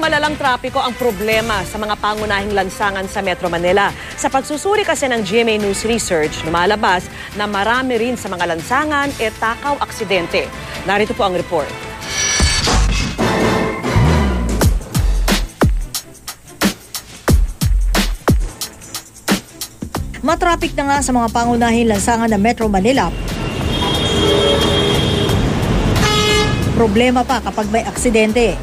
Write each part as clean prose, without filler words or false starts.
malalang trapiko ang problema sa mga pangunahing lansangan sa Metro Manila. Sa pagsusuri kasi ng GMA News Research, lumalabas na marami rin sa mga lansangan takaw aksidente. Narito po ang report. Matrapik na nga sa mga pangunahing lansangan ng Metro Manila. Problema pa kapag may aksidente.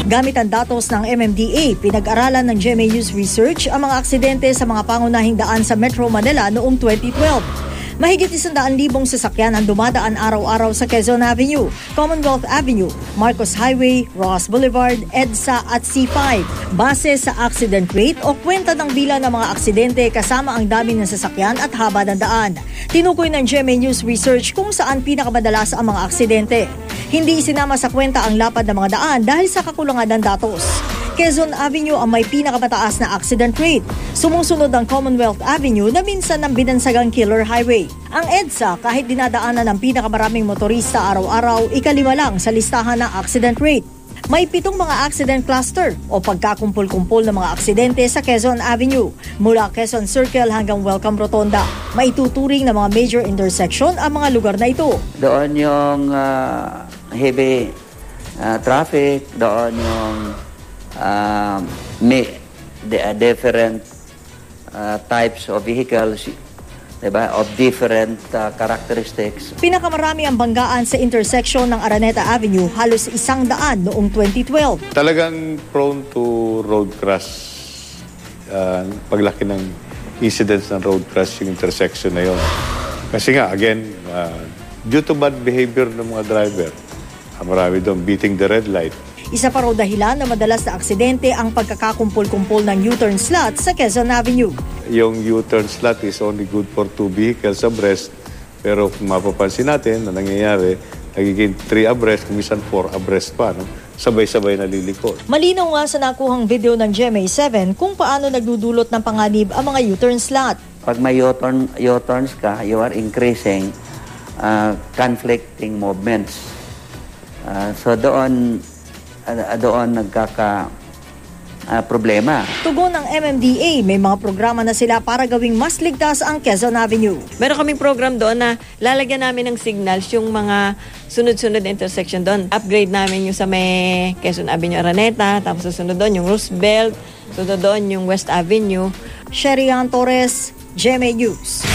Gamit ang datos ng MMDA, pinag-aralan ng GMA News Research ang mga aksidente sa mga pangunahing daan sa Metro Manila noong 2012. Mahigit 100,000 sasakyan ang dumadaan araw-araw sa Quezon Avenue, Commonwealth Avenue, Marcos Highway, Ross Boulevard, EDSA at C5. Base sa accident rate o kwenta ng bilang ng mga aksidente kasama ang dami ng sasakyan at haba ng daan. Tinukoy ng GMA News Research kung saan pinakamadalas ang mga aksidente. Hindi isinama sa kwenta ang lapad ng mga daan dahil sa kakulangan ng datos. Quezon Avenue ang may pinakamataas na accident rate. Sumusunod ang Commonwealth Avenue na minsan ang binansagang killer highway. Ang EDSA, kahit dinadaanan ng pinakamaraming motorista araw-araw, ika-5 lang sa listahan ng accident rate. May 7 mga accident cluster o pagkakumpul-kumpul ng mga aksidente sa Quezon Avenue. Mula Quezon Circle hanggang Welcome Rotonda. Maituturing ng mga major intersection ang mga lugar na ito. Doon yung heavy traffic, doon yung may different types of vehicles, diba, of different characteristics. Pinakamarami ang banggaan sa intersection ng Araneta Avenue, halos 100 noong 2012. Talagang prone to road crash. Paglaki ng incidents ng road crash yung intersection na yun. Kasi nga, again, due to bad behavior ng mga driver, marami doon beating the red light. Isa pa raw dahilan na madalas na aksidente ang pagkakakumpul-kumpul ng U-turn slot sa Quezon Avenue. Yung U-turn slot is only good for 2 vehicles abreast. Pero kung mapapansin natin na nangyayari, nagiging 3 abreast, minsan 4 abreast pa. No? Sabay-sabay nalilikod. Malinaw nga sa nakuhang video ng GMA7 kung paano nagdudulot ng panganib ang mga U-turn slot. Pag may U-turns ka, you are increasing conflicting movements. So doon problema. Tugon ng MMDA, may mga programa na sila para gawing mas ligtas ang Quezon Avenue. Meron kaming program doon na lalagyan namin ng signals yung mga sunod-sunod na intersection doon. Upgrade namin yung sa may Quezon Avenue Araneta, tapos susunod doon yung Roosevelt, susunod doon yung West Avenue. Sherian Torres, GMA News.